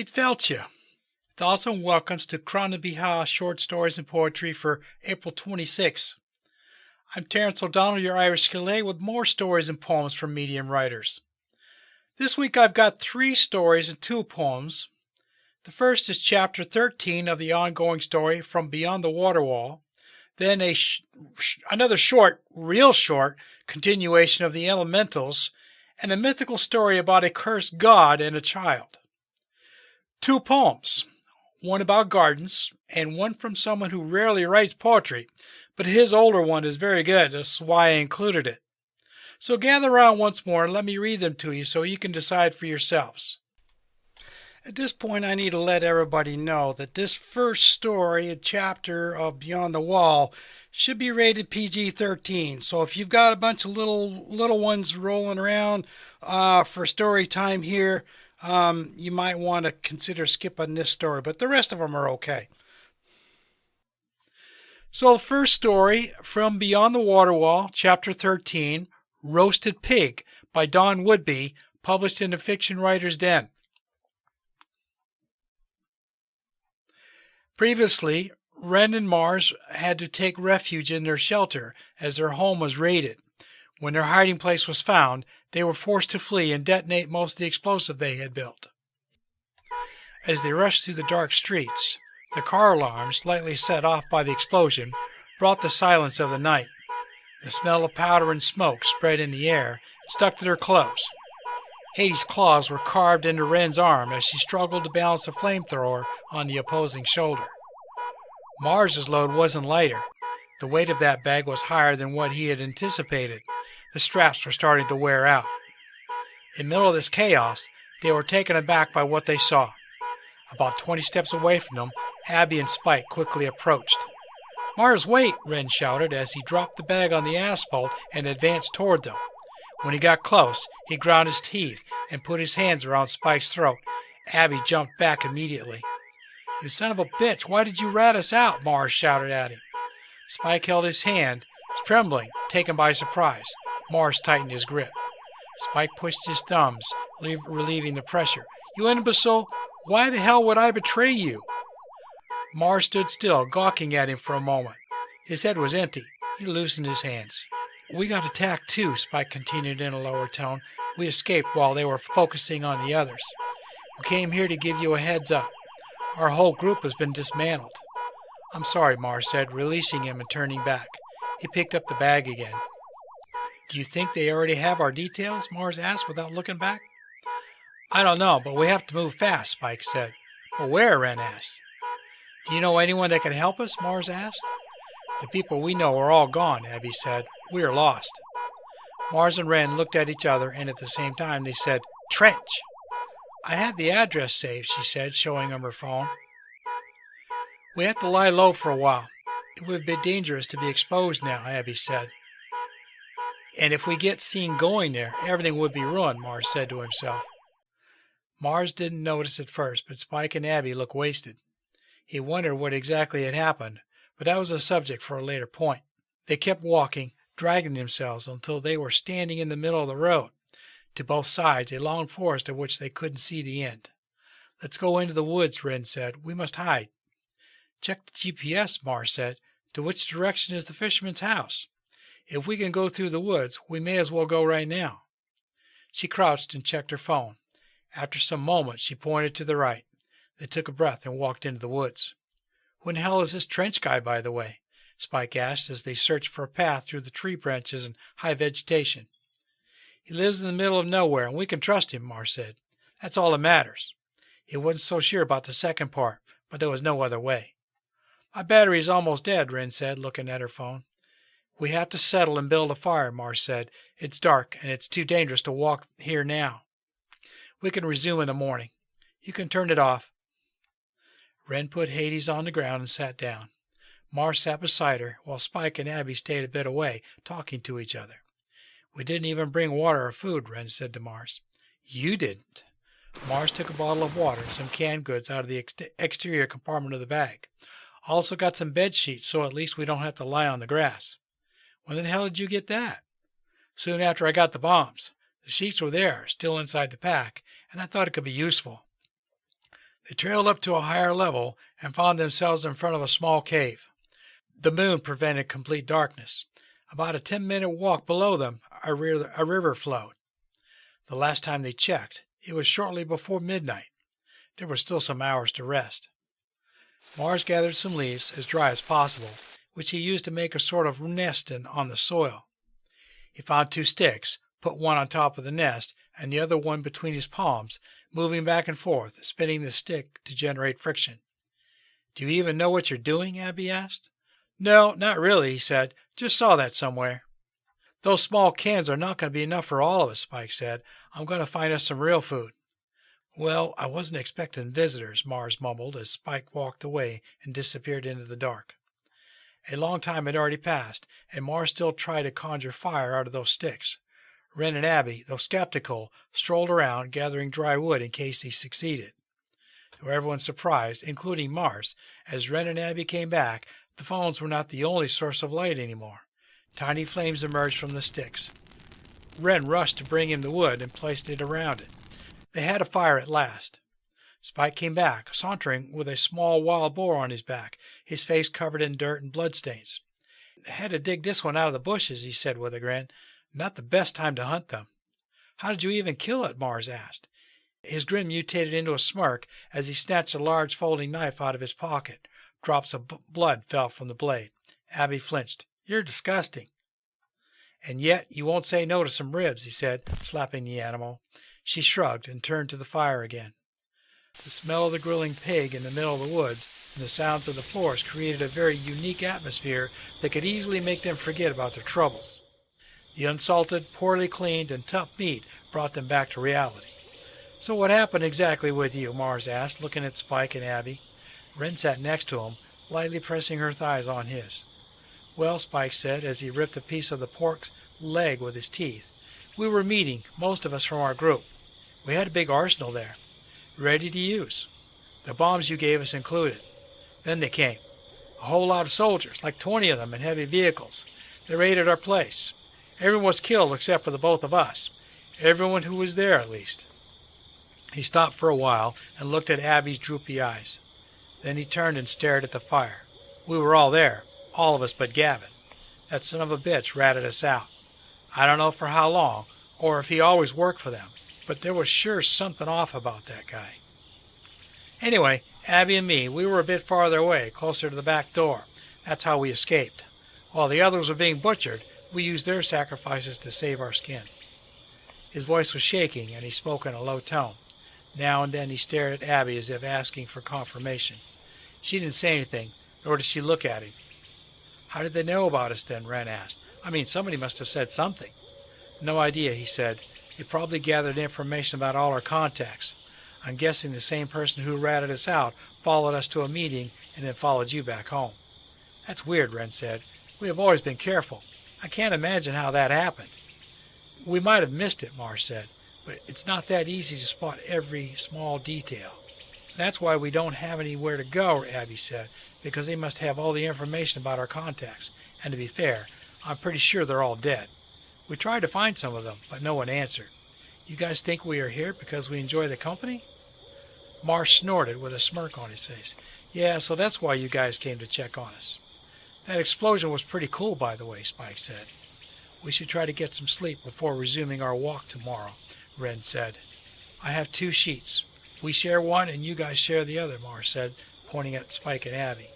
Cead Fáilte. Thoughts and welcomes to Crann and beatha Short Stories and Poetry for April 26. I'm Terrance Ó Domhnaill, your Irish scéalaí, with more stories and poems from medium writers. This week I've got 3 stories and 2 poems. The first is chapter 13 of the ongoing story From Beyond the Water Wall, then another real short, continuation of the Elementals, and a mythical story about a cursed god and a child. 2 poems, one about gardens, and one from someone who rarely writes poetry, but his older one is very good, that's why I included it. So gather around once more and let me read them to you so you can decide for yourselves. At this point, I need to let everybody know that this first story, a chapter of Beyond the Wall, should be rated PG-13. So if you've got a bunch of little ones rolling around for story time here, you might want to consider skipping this story, but the rest of them are okay. So the first story, From Beyond the Water Wall, chapter 13, Roasted Pig, by Don Woodby, published in the Fiction Writer's Den. Previously, Wren and Mars had to take refuge in their shelter as their home was raided. When their hiding place was found, they were forced to flee and detonate most of the explosive they had built. As they rushed through the dark streets, the car alarm, slightly set off by the explosion, brought the silence of the night. The smell of powder and smoke spread in the air and stuck to their clothes. Hades' claws were carved into Wren's arm as she struggled to balance the flamethrower on the opposing shoulder. Mars's load wasn't lighter. The weight of that bag was higher than what he had anticipated. The straps were starting to wear out. In the middle of this chaos, they were taken aback by what they saw. About 20 steps away from them, Abby and Spike quickly approached. "Mars, wait!" Wren shouted as he dropped the bag on the asphalt and advanced toward them. When he got close, he ground his teeth and put his hands around Spike's throat. Abby jumped back immediately. "You son of a bitch, why did you rat us out?" Mars shouted at him. Spike held his hand, trembling, taken by surprise. Mars tightened his grip. Spike pushed his thumbs, relieving the pressure. "You imbecile, why the hell would I betray you?" Mars stood still, gawking at him for a moment. His head was empty. He loosened his hands. "We got attacked too," Spike continued in a lower tone. "We escaped while they were focusing on the others. We came here to give you a heads up. Our whole group has been dismantled." "I'm sorry," Mars said, releasing him and turning back. He picked up the bag again. "Do you think they already have our details?" Mars asked without looking back. "I don't know, but we have to move fast," Spike said. "But where?" Wren asked. "Do you know anyone that can help us?" Mars asked. "The people we know are all gone," Abby said. "We are lost." Mars and Wren looked at each other, and at the same time they said, "Trench!" "I have the address saved," she said, showing him her phone. "We have to lie low for a while. It would be dangerous to be exposed now," Abby said. "And if we get seen going there, everything would be ruined," Mars said to himself. Mars didn't notice at first, but Spike and Abby looked wasted. He wondered what exactly had happened, but that was a subject for a later point. They kept walking, dragging themselves until they were standing in the middle of the road. To both sides, a long forest of which they couldn't see the end. "Let's go into the woods," Wren said. "We must hide." "Check the GPS," Mars said. "To which direction is the fisherman's house? If we can go through the woods, we may as well go right now." She crouched and checked her phone. After some moments, she pointed to the right. They took a breath and walked into the woods. "Who in the hell is this Trench guy, by the way?" Spike asked as they searched for a path through the tree branches and high vegetation. "He lives in the middle of nowhere, and we can trust him," Mars said. "That's all that matters." He wasn't so sure about the second part, but there was no other way. "My battery is almost dead," Wren said, looking at her phone. "We have to settle and build a fire," Mars said. "It's dark, and it's too dangerous to walk here now. We can resume in the morning. You can turn it off." Wren put Hades on the ground and sat down. Mars sat beside her, while Spike and Abby stayed a bit away, talking to each other. "We didn't even bring water or food," Wren said to Mars. "You didn't." Mars took a bottle of water and some canned goods out of the exterior compartment of the bag. "Also got some bed sheets, so at least we don't have to lie on the grass." "When the hell did you get that?" "Soon after I got the bombs. The sheets were there, still inside the pack, and I thought it could be useful." They trailed up to a higher level and found themselves in front of a small cave. The moon prevented complete darkness. About a 10-minute walk below them, a river flowed. The last time they checked, it was shortly before midnight. There were still some hours to rest. Mars gathered some leaves, as dry as possible, which he used to make a sort of nest on the soil. He found 2 sticks, put one on top of the nest and the other one between his palms, moving back and forth, spinning the stick to generate friction. "Do you even know what you're doing?" Abby asked. "No, not really," he said. "Just saw that somewhere." "Those small cans are not going to be enough for all of us," Spike said. "I'm going to find us some real food." "Well, I wasn't expecting visitors," Mars mumbled as Spike walked away and disappeared into the dark. A long time had already passed, and Mars still tried to conjure fire out of those sticks. Wren and Abby, though skeptical, strolled around, gathering dry wood in case he succeeded. To everyone's surprise, including Mars, as Wren and Abby came back, the phones were not the only source of light anymore. Tiny flames emerged from the sticks. Wren rushed to bring him the wood and placed it around it. They had a fire at last. Spike came back, sauntering with a small wild boar on his back, his face covered in dirt and bloodstains. "Had to dig this one out of the bushes," he said with a grin. "Not the best time to hunt them." "How did you even kill it?" Mars asked. His grin mutated into a smirk as he snatched a large folding knife out of his pocket. Drops of blood fell from the blade. Abby flinched. "You're disgusting." "And yet you won't say no to some ribs," he said, slapping the animal. She shrugged and turned to the fire again. The smell of the grilling pig in the middle of the woods and the sounds of the forest created a very unique atmosphere that could easily make them forget about their troubles. The unsalted, poorly cleaned, and tough meat brought them back to reality. "So what happened exactly with you?" Mars asked, looking at Spike and Abby. Wren sat next to him, lightly pressing her thighs on his. "Well," Spike said as he ripped a piece of the pork's leg with his teeth, "we were meeting, most of us from our group. We had a big arsenal there, ready to use. The bombs you gave us included. Then they came. A whole lot of soldiers, like 20 of them in heavy vehicles. They raided our place. Everyone was killed except for the both of us. Everyone who was there, at least." He stopped for a while and looked at Abby's droopy eyes. Then he turned and stared at the fire. "We were all there, all of us but Gavin. That son of a bitch ratted us out. I don't know for how long, or if he always worked for them, but there was sure something off about that guy. Anyway, Abby and me, we were a bit farther away, closer to the back door. That's how we escaped. While the others were being butchered, we used their sacrifices to save our skin." His voice was shaking, and he spoke in a low tone. Now and then he stared at Abby as if asking for confirmation. She didn't say anything, nor did she look at him. "How did they know about us then?" Wren asked. "I mean, somebody must have said something." "No idea," he said. "They probably gathered information about all our contacts. I'm guessing the same person who ratted us out followed us to a meeting and then followed you back home." "That's weird," Wren said. "We have always been careful. I can't imagine how that happened." "We might have missed it," Mars said, "but it's not that easy to spot every small detail." "That's why we don't have anywhere to go," Abby said, "because they must have all the information about our contacts. And to be fair, I'm pretty sure they're all dead. We tried to find some of them, but no one answered. You guys think we are here because we enjoy the company?" Mars snorted with a smirk on his face. "Yeah, so that's why you guys came to check on us." "That explosion was pretty cool, by the way," Spike said. "We should try to get some sleep before resuming our walk tomorrow," Wren said. "I have 2 sheets. We share one and you guys share the other," Mars said, pointing at Spike and Abby.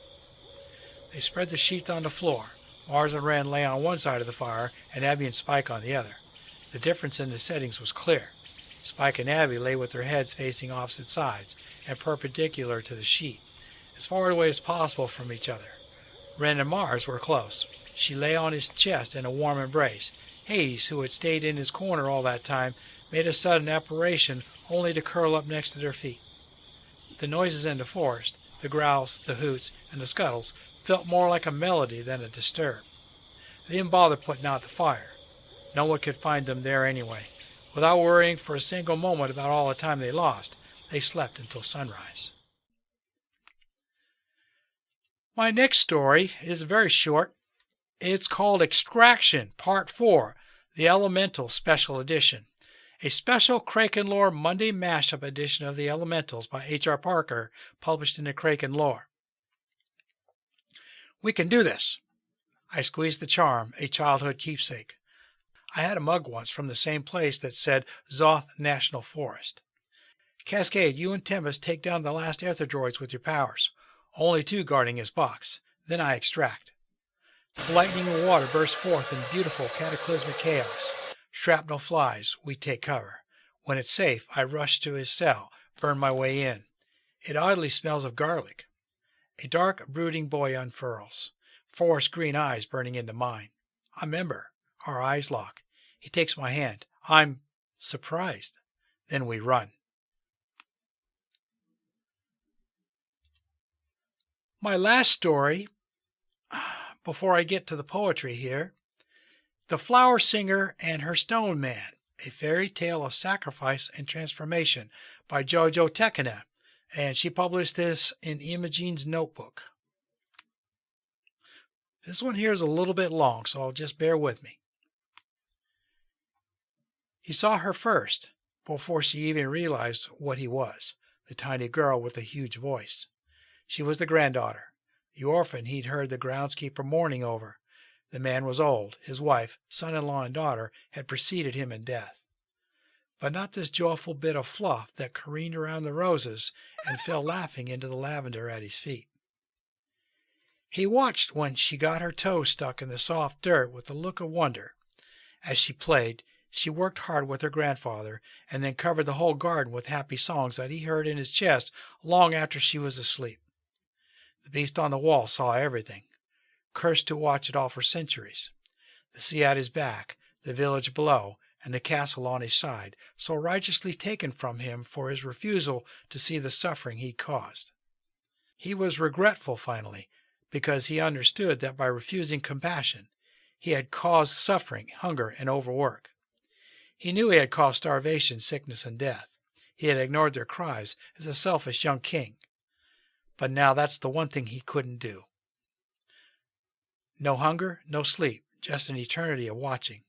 They spread the sheets on the floor. Mars and Wren lay on one side of the fire and Abby and Spike on the other. The difference in the settings was clear. Spike and Abby lay with their heads facing opposite sides and perpendicular to the sheet, as far away as possible from each other. Wren and Mars were close. She lay on his chest in a warm embrace. Hayes, who had stayed in his corner all that time, made a sudden apparition only to curl up next to their feet. The noises in the forest, the growls, the hoots, and the scuttles, felt more like a melody than a disturb. They didn't bother putting out the fire. No one could find them there anyway. Without worrying for a single moment about all the time they lost, they slept until sunrise. My next story is very short. It's called Extraction, Part 4, the Elemental Special Edition. A special Kraken Lore Monday mashup edition of The Elementals by H.R. Parker, published in the Kraken Lore. We can do this. I squeezed the charm, a childhood keepsake. I had a mug once from the same place that said Zoth National Forest. Cascade, you and Tempest take down the last Aether droids with your powers. Only 2 guarding his box. Then I extract. The lightning and water burst forth in beautiful cataclysmic chaos. Shrapnel flies. We take cover. When it's safe, I rush to his cell, burn my way in. It oddly smells of garlic. A dark, brooding boy unfurls. Forest green eyes burning into mine. I remember. Our eyes lock. He takes my hand. I'm surprised. Then we run. My last story, before I get to the poetry here, The Flower Singer and Her Stone Man, a fairy tale of sacrifice and transformation by Jojo Tekena, and she published this in Imogene's Notebook. This one here is a little bit long, so just bear with me. He saw her first, before she even realized what he was, the tiny girl with the huge voice. She was the granddaughter, the orphan he'd heard the groundskeeper mourning over. The man was old. His wife, son-in-law, and daughter had preceded him in death. But not this joyful bit of fluff that careened around the roses and fell laughing into the lavender at his feet. He watched when she got her toes stuck in the soft dirt with a look of wonder. As she played, she worked hard with her grandfather and then covered the whole garden with happy songs that he heard in his chest long after she was asleep. The beast on the wall saw everything, cursed to watch it all for centuries. The sea at his back, the village below, and the castle on his side, so righteously taken from him for his refusal to see the suffering he caused. He was regretful finally, because he understood that by refusing compassion, he had caused suffering, hunger, and overwork. He knew he had caused starvation, sickness, and death. He had ignored their cries as a selfish young king. But now that's the one thing he couldn't do. No hunger, no sleep, just an eternity of watching.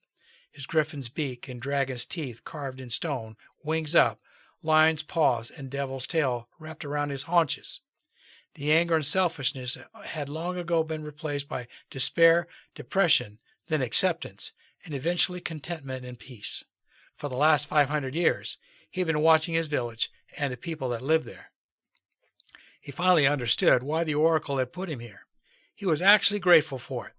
His griffin's beak and dragon's teeth carved in stone, wings up, lion's paws and devil's tail wrapped around his haunches. The anger and selfishness had long ago been replaced by despair, depression, then acceptance, and eventually contentment and peace. For the last 500 years, he had been watching his village and the people that lived there. He finally understood why the oracle had put him here. He was actually grateful for it.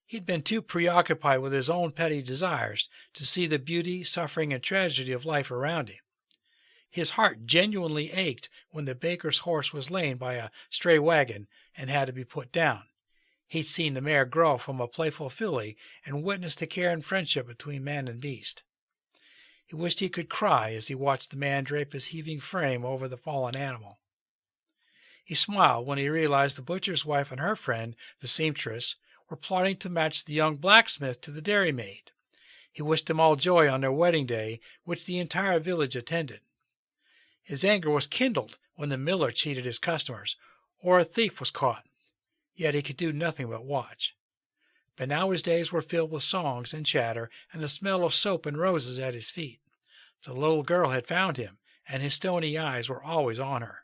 He'd been too preoccupied with his own petty desires to see the beauty, suffering, and tragedy of life around him. His heart genuinely ached when the baker's horse was lain by a stray wagon and had to be put down. He'd seen the mare grow from a playful filly and witnessed the care and friendship between man and beast. He wished he could cry as he watched the man drape his heaving frame over the fallen animal. He smiled when he realized the butcher's wife and her friend, the seamstress, were plotting to match the young blacksmith to the dairymaid. He wished them all joy on their wedding day, which the entire village attended. His anger was kindled when the miller cheated his customers, or a thief was caught. Yet he could do nothing but watch. But now his days were filled with songs and chatter and the smell of soap and roses at his feet. The little girl had found him, and his stony eyes were always on her.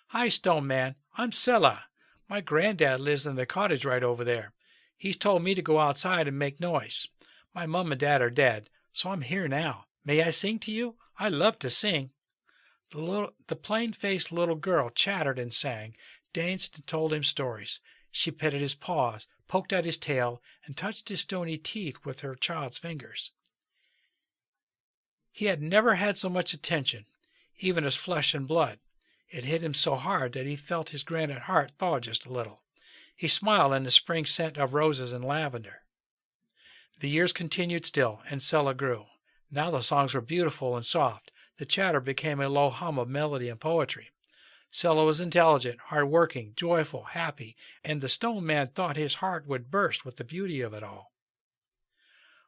"Hi, Stone Man. I'm Sella. My granddad lives in the cottage right over there. He's told me to go outside and make noise. My mom and dad are dead, so I'm here now. May I sing to you? I love to sing." The plain-faced little girl chattered and sang, danced and told him stories. She petted his paws, poked at his tail, and touched his stony teeth with her child's fingers. He had never had so much attention, even as flesh and blood. It hit him so hard that he felt his granite heart thaw just a little. He smiled in the spring scent of roses and lavender. The years continued still, and Sella grew. Now the songs were beautiful and soft. The chatter became a low hum of melody and poetry. Sella was intelligent, hard-working, joyful, happy, and the stone man thought his heart would burst with the beauty of it all.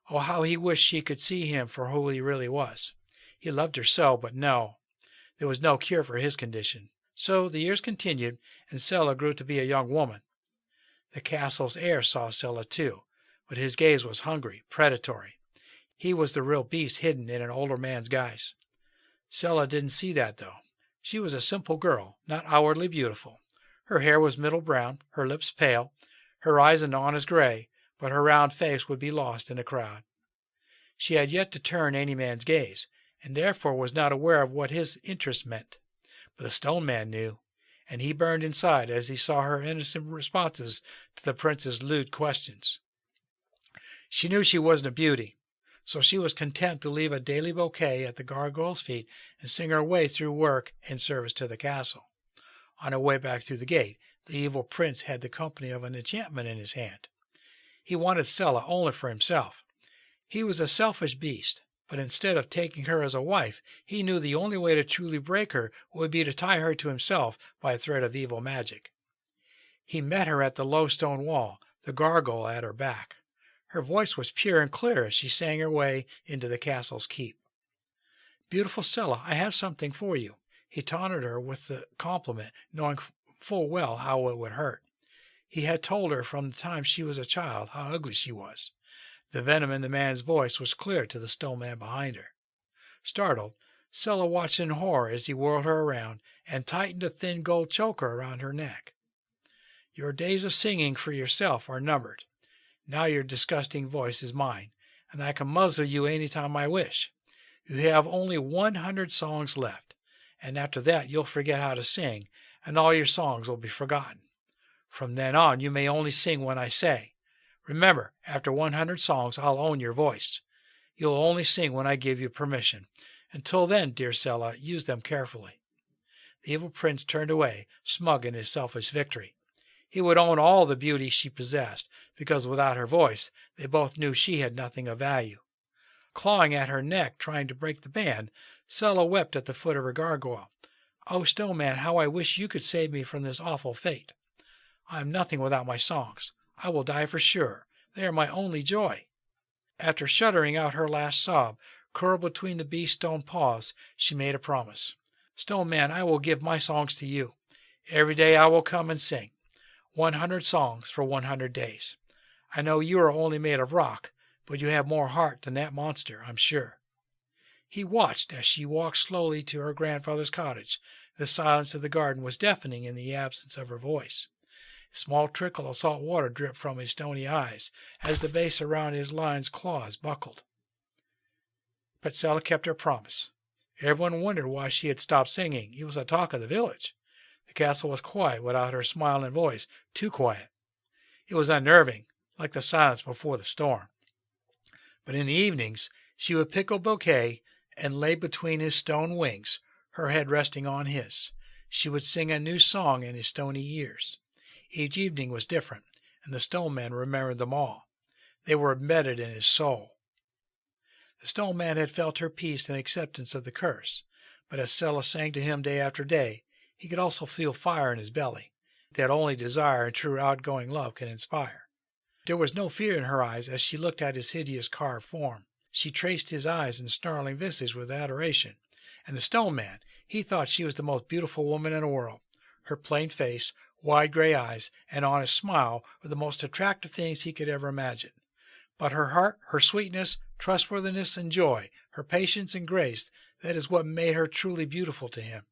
Oh, how he wished she could see him for who he really was. He loved her so, but no. There was no cure for his condition. So the years continued, and Sella grew to be a young woman. The castle's heir saw Sella too, but his gaze was hungry, predatory. He was the real beast hidden in an older man's guise. Cead didn't see that, though. She was a simple girl, not outwardly beautiful. Her hair was middle brown, her lips pale, her eyes an honest gray, but her round face would be lost in a crowd. She had yet to turn any man's gaze, and therefore was not aware of what his interest meant. But the stone man knew, and he burned inside as he saw her innocent responses to the prince's lewd questions. She knew she wasn't a beauty, so she was content to leave a daily bouquet at the gargoyle's feet and sing her way through work and service to the castle. On her way back through the gate, the evil prince had the company of an enchantment in his hand. He wanted Cead only for himself. He was a selfish beast, but instead of taking her as a wife, he knew the only way to truly break her would be to tie her to himself by a thread of evil magic. He met her at the low stone wall, the gargoyle at her back. Her voice was pure and clear as she sang her way into the castle's keep. "Beautiful Cead, I have something for you." He taunted her with the compliment, knowing full well how it would hurt. He had told her from the time she was a child how ugly she was. The venom in the man's voice was clear to the stone man behind her. Startled, Cead watched in horror as he whirled her around and tightened a thin gold choker around her neck. "Your days of singing for yourself are numbered. Now your disgusting voice is mine, and I can muzzle you any time I wish. You have only 100 songs left, and after that you'll forget how to sing, and all your songs will be forgotten. From then on you may only sing when I say. Remember, after 100 songs I'll own your voice. You'll only sing when I give you permission. Until then, dear Cead, use them carefully." The evil prince turned away, smug in his selfish victory. He would own all the beauty she possessed, because without her voice they both knew she had nothing of value. Clawing at her neck, trying to break the band, Cead wept at the foot of her gargoyle. "Oh, stone man, how I wish you could save me from this awful fate. I am nothing without my songs. I will die for sure. They are my only joy." After shuddering out her last sob, curled between the beast's stone paws, she made a promise. "Stone man, I will give my songs to you. Every day I will come and sing. 100 songs for 100 days. I know you are only made of rock, but you have more heart than that monster, I'm sure." He watched as she walked slowly to her grandfather's cottage. The silence of the garden was deafening in the absence of her voice. A small trickle of salt water dripped from his stony eyes as the base around his lion's claws buckled. But Cead kept her promise. Everyone wondered why she had stopped singing. It was the talk of the village. The castle was quiet without her smile and voice, too quiet. It was unnerving, like the silence before the storm. But in the evenings, she would pick a bouquet and lay between his stone wings, her head resting on his. She would sing a new song in his stony ears. Each evening was different, and the stone man remembered them all. They were embedded in his soul. The stone man had felt her peace and acceptance of the curse, but as Cead sang to him day after day, he could also feel fire in his belly, that only desire and true outgoing love can inspire. There was no fear in her eyes as she looked at his hideous carved form. She traced his eyes and snarling visage with adoration, and the stone man, he thought she was the most beautiful woman in the world. Her plain face, wide gray eyes, and honest smile were the most attractive things he could ever imagine. But her heart, her sweetness, trustworthiness, and joy, her patience and grace, that is what made her truly beautiful to him.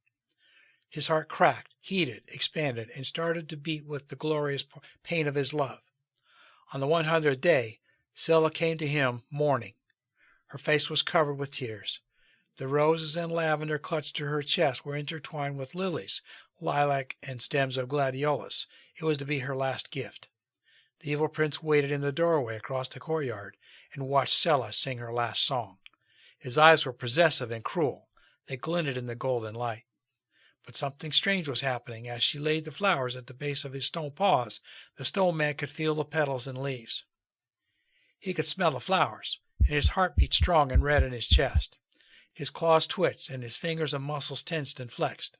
His heart cracked, heated, expanded, and started to beat with the glorious pain of his love. On the 100th day, Cead came to him mourning. Her face was covered with tears. The roses and lavender clutched to her chest were intertwined with lilies, lilac, and stems of gladiolus. It was to be her last gift. The evil prince waited in the doorway across the courtyard and watched Cead sing her last song. His eyes were possessive and cruel. They glinted in the golden light. But something strange was happening. As she laid the flowers at the base of his stone paws, the stone man could feel the petals and leaves. He could smell the flowers, and his heart beat strong and red in his chest. His claws twitched, and his fingers and muscles tensed and flexed.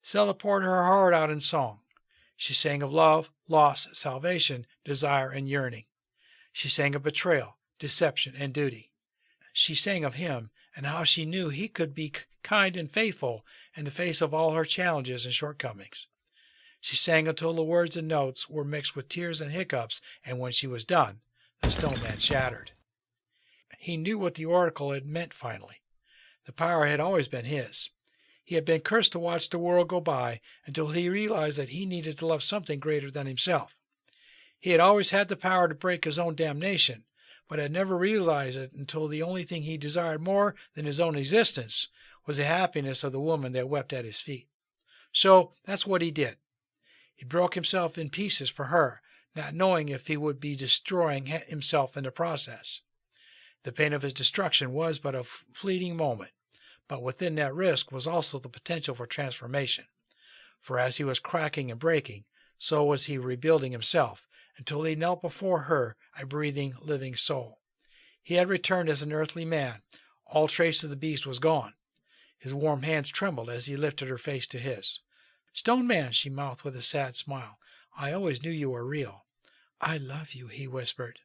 Cead poured her heart out in song. She sang of love, loss, salvation, desire, and yearning. She sang of betrayal, deception, and duty. She sang of him, and how she knew he could be kind and faithful in the face of all her challenges and shortcomings. She sang until the words and notes were mixed with tears and hiccups, and when she was done, the stone man shattered. He knew what the oracle had meant finally. The power had always been his. He had been cursed to watch the world go by until he realized that he needed to love something greater than himself. He had always had the power to break his own damnation, but had never realized it until the only thing he desired more than his own existence was the happiness of the woman that wept at his feet. So that's what he did. He broke himself in pieces for her, not knowing if he would be destroying himself in the process. The pain of his destruction was but a fleeting moment, but within that risk was also the potential for transformation. For as he was cracking and breaking, so was he rebuilding himself, until he knelt before her, a breathing, living soul. He had returned as an earthly man. All trace of the beast was gone. His warm hands trembled as he lifted her face to his. "Stone Man," she mouthed with a sad smile, "I always knew you were real." "I love you," he whispered.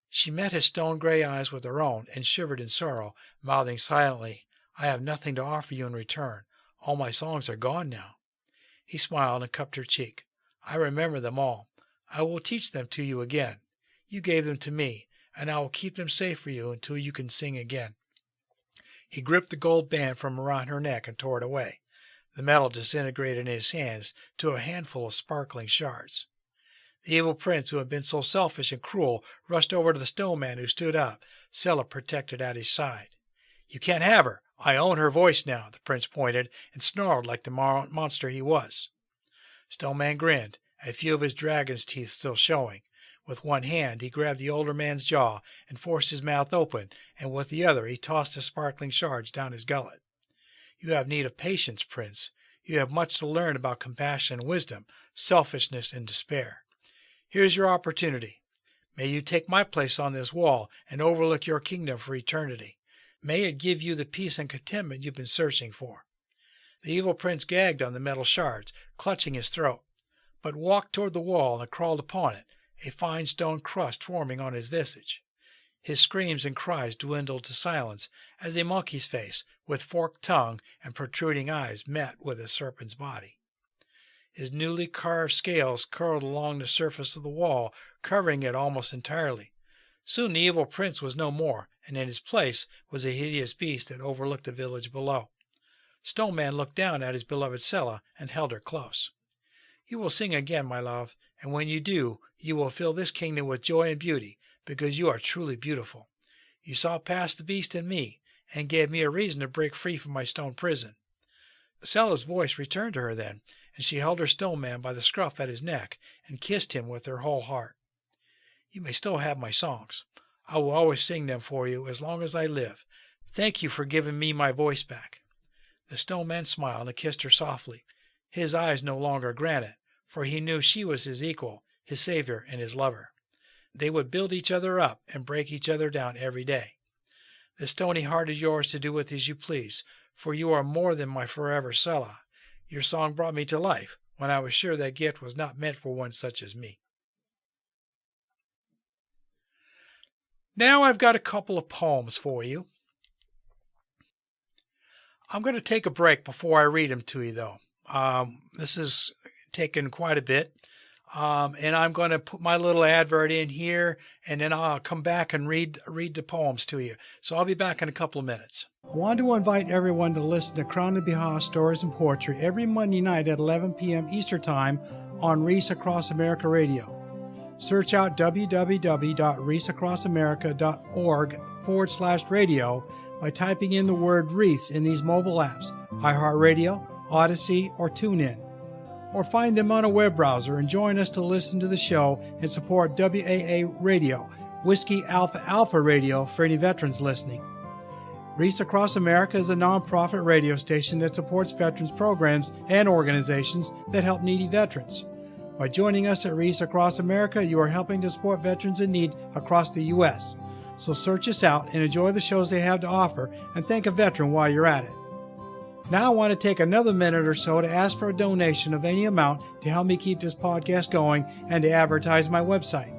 She met his stone-gray eyes with her own and shivered in sorrow, mouthing silently, "I have nothing to offer you in return. All my songs are gone now." He smiled and cupped her cheek. "I remember them all. I will teach them to you again. You gave them to me, and I will keep them safe for you until you can sing again." He gripped the gold band from around her neck and tore it away. The metal disintegrated in his hands to a handful of sparkling shards. The evil prince, who had been so selfish and cruel, rushed over to the stone man, who stood up, Cead protected at his side. "You can't have her. I own her voice now," the prince pointed, and snarled like the monster he was. Stone Man grinned, a few of his dragon's teeth still showing. With one hand he grabbed the older man's jaw and forced his mouth open, and with the other he tossed the sparkling shards down his gullet. "You have need of patience, Prince. You have much to learn about compassion and wisdom, selfishness and despair. Here's your opportunity. May you take my place on this wall and overlook your kingdom for eternity. May it give you the peace and contentment you've been searching for." The evil prince gagged on the metal shards, clutching his throat, but walked toward the wall and crawled upon it, a fine stone crust forming on his visage. His screams and cries dwindled to silence as a monkey's face, with forked tongue and protruding eyes, met with a serpent's body. His newly carved scales curled along the surface of the wall, covering it almost entirely. Soon the evil prince was no more, and in his place was a hideous beast that overlooked the village below. Stone Man looked down at his beloved Cead and held her close. "You will sing again, my love, and when you do, you will fill this kingdom with joy and beauty, because you are truly beautiful. You saw past the beast in me, and gave me a reason to break free from my stone prison." Cead's voice returned to her then, and she held her Stone Man by the scruff at his neck and kissed him with her whole heart. "You may still have my songs. I will always sing them for you as long as I live. Thank you for giving me my voice back." The Stone Man smiled and kissed her softly. His eyes no longer granite, for he knew she was his equal, his savior, and his lover. They would build each other up and break each other down every day. "The stony heart is yours to do with as you please, for you are more than my forever Cead. Your song brought me to life when I was sure that gift was not meant for one such as me." Now I've got a couple of poems for you. I'm going to take a break before I read them to you, though. This is taken quite a bit. And I'm going to put my little advert in here, and then I'll come back and read the poems to you. So I'll be back in a couple of minutes. I want to invite everyone to listen to Crann and beatha Stories and Poetry every Monday night at 11 p.m. Eastern Time on Reese Across America Radio. Search out www.reaseacrossamerica.org/radio by typing in the word Reese in these mobile apps, iHeartRadio, Odyssey, or TuneIn. Or find them on a web browser and join us to listen to the show and support WAA Radio, Whiskey Alpha Alpha Radio for any veterans listening. Reese Across America is a nonprofit radio station that supports veterans programs and organizations that help needy veterans. By joining us at Reese Across America, you are helping to support veterans in need across the U.S. So search us out and enjoy the shows they have to offer, and thank a veteran while you're at it. Now I want to take another minute or so to ask for a donation of any amount to help me keep this podcast going and to advertise my website.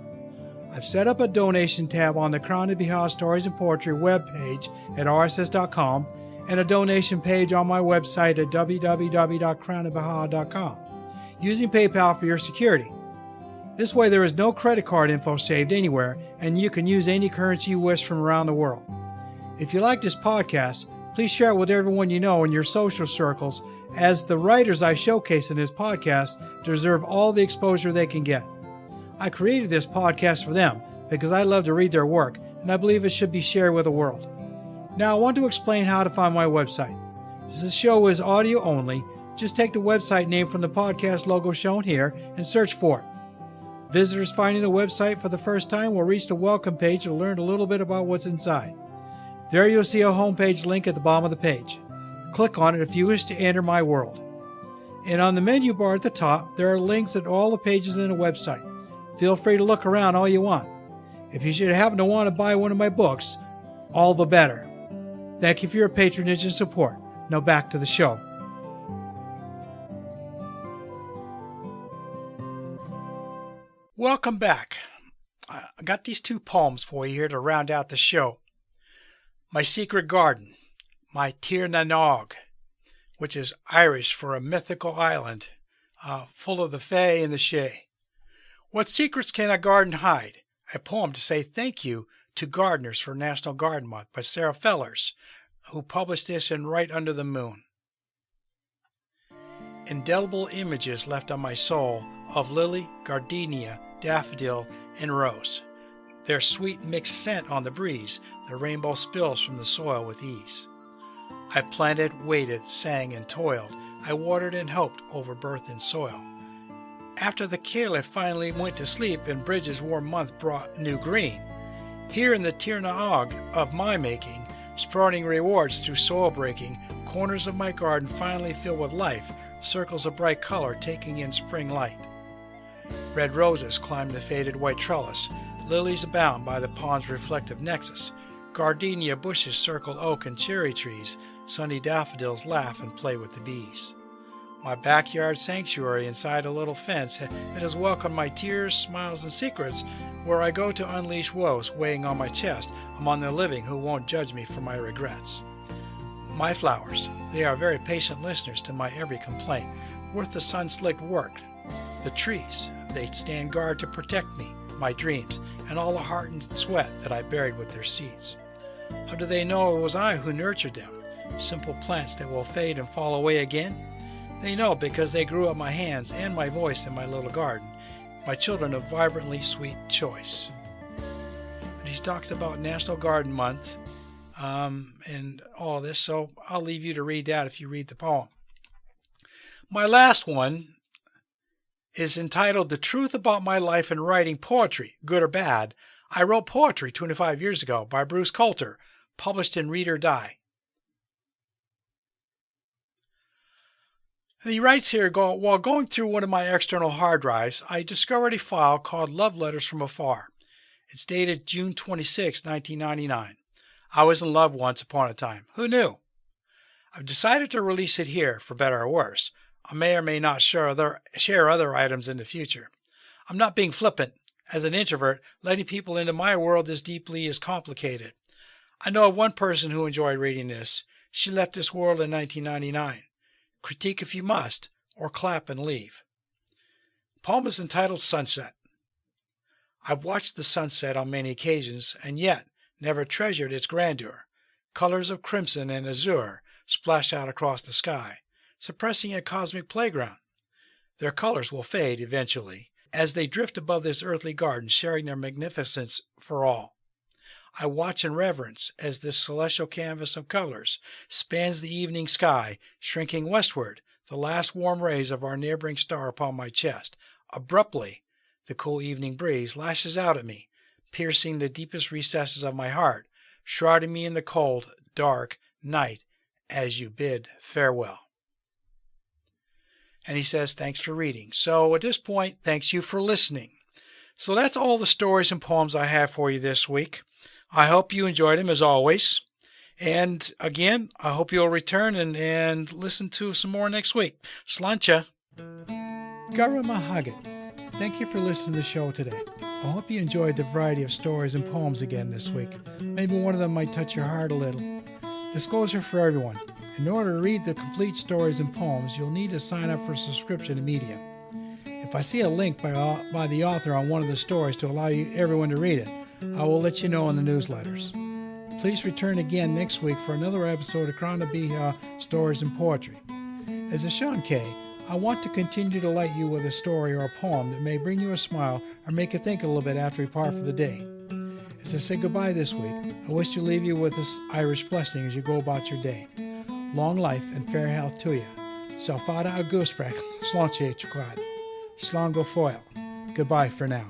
I've set up a donation tab on the Crann and beatha Stories and Poetry webpage at rss.com and a donation page on my website at www.crannandbeatha.com, using PayPal for your security. This way there is no credit card info saved anywhere, and you can use any currency you wish from around the world. If you like this podcast, please share it with everyone you know in your social circles, as the writers I showcase in this podcast deserve all the exposure they can get. I created this podcast for them because I love to read their work, and I believe it should be shared with the world. Now I want to explain how to find my website. Since the show is audio only, just take the website name from the podcast logo shown here and search for it. Visitors finding the website for the first time will reach the welcome page to learn a little bit about what's inside. There you'll see a homepage link at the bottom of the page. Click on it if you wish to enter my world. And on the menu bar at the top, there are links at all the pages in the website. Feel free to look around all you want. If you should happen to want to buy one of my books, all the better. Thank you for your patronage and support. Now back to the show. Welcome back. I got these two poems for you here to round out the show. My Secret Garden, my Tir na Nog, which is Irish for a mythical island, full of the fae and the shay. What secrets can a garden hide? A poem to say thank you to gardeners for National Garden Month by Sarah Fellers, who published this in Right Under the Moon. Indelible images left on my soul of lily, gardenia, daffodil, and rose. Their sweet mixed scent on the breeze, the rainbow spills from the soil with ease. I planted, waited, sang, and toiled. I watered and hoped over birth and soil. After the caliph finally went to sleep and Bridget's warm month brought new green, here in the Tir na Og of my making, sprouting rewards through soil breaking, corners of my garden finally filled with life, circles of bright color taking in spring light. Red roses climb the faded white trellis, lilies abound by the pond's reflective nexus, gardenia bushes circle oak and cherry trees, sunny daffodils laugh and play with the bees. My backyard sanctuary inside a little fence that has welcomed my tears, smiles, and secrets, where I go to unleash woes weighing on my chest among the living who won't judge me for my regrets. My flowers, they are very patient listeners to my every complaint, worth the sun-slicked work. The trees, they stand guard to protect me, my dreams, and all the heart and sweat that I buried with their seeds. How do they know it was I who nurtured them? Simple plants that will fade and fall away again? They know because they grew up my hands and my voice in my little garden, my children of vibrantly sweet choice. But he talks about National Garden Month and all this, so I'll leave you to read that if you read the poem. My last one is entitled The Truth About My Life in Writing Poetry, Good or Bad. I wrote poetry 25 years ago by Bruce Coulter, published in Read or Die. And he writes here, while going through one of my external hard drives, I discovered a file called Love Letters from Afar. It's dated June 26, 1999. I was in love once upon a time. Who knew? I've decided to release it here, for better or worse. I may or may not share other items in the future. I'm not being flippant. As an introvert, letting people into my world as deeply is complicated. I know of one person who enjoyed reading this. She left this world in 1999. Critique if you must, or clap and leave. The poem is entitled Sunset. I've watched the sunset on many occasions, and yet never treasured its grandeur. Colors of crimson and azure splash out across the sky, suppressing a cosmic playground. Their colors will fade eventually, as they drift above this earthly garden, sharing their magnificence for all. I watch in reverence as this celestial canvas of colors spans the evening sky, shrinking westward, the last warm rays of our neighboring star upon my chest. Abruptly, the cool evening breeze lashes out at me, piercing the deepest recesses of my heart, shrouding me in the cold, dark night as you bid farewell. And he says, thanks for reading. So at this point, thanks you for listening. So that's all the stories and poems I have for you this week. I hope you enjoyed them as always. And again, I hope you'll return and listen to some more next week. Slancha. Garamahagat. Thank you for listening to the show today. I hope you enjoyed the variety of stories and poems again this week. Maybe one of them might touch your heart a little. Disclosure for everyone. In order to read the complete stories and poems, you'll need to sign up for a subscription to Medium. If If I see a link by the author on one of the stories to allow everyone to read it, I will let you know in the newsletters. Please return again next week for another episode of Crann, beatha, Stories and Poetry. As a Sean K, I want to continue to delight you with a story or a poem that may bring you a smile or make you think a little bit after we part for the day. As I say goodbye this week, I wish to leave you with this Irish blessing as you go about your day. Long life and fair health to you. Salfada a gúsprech, slánche chocolate. Slán go foil. Goodbye for now.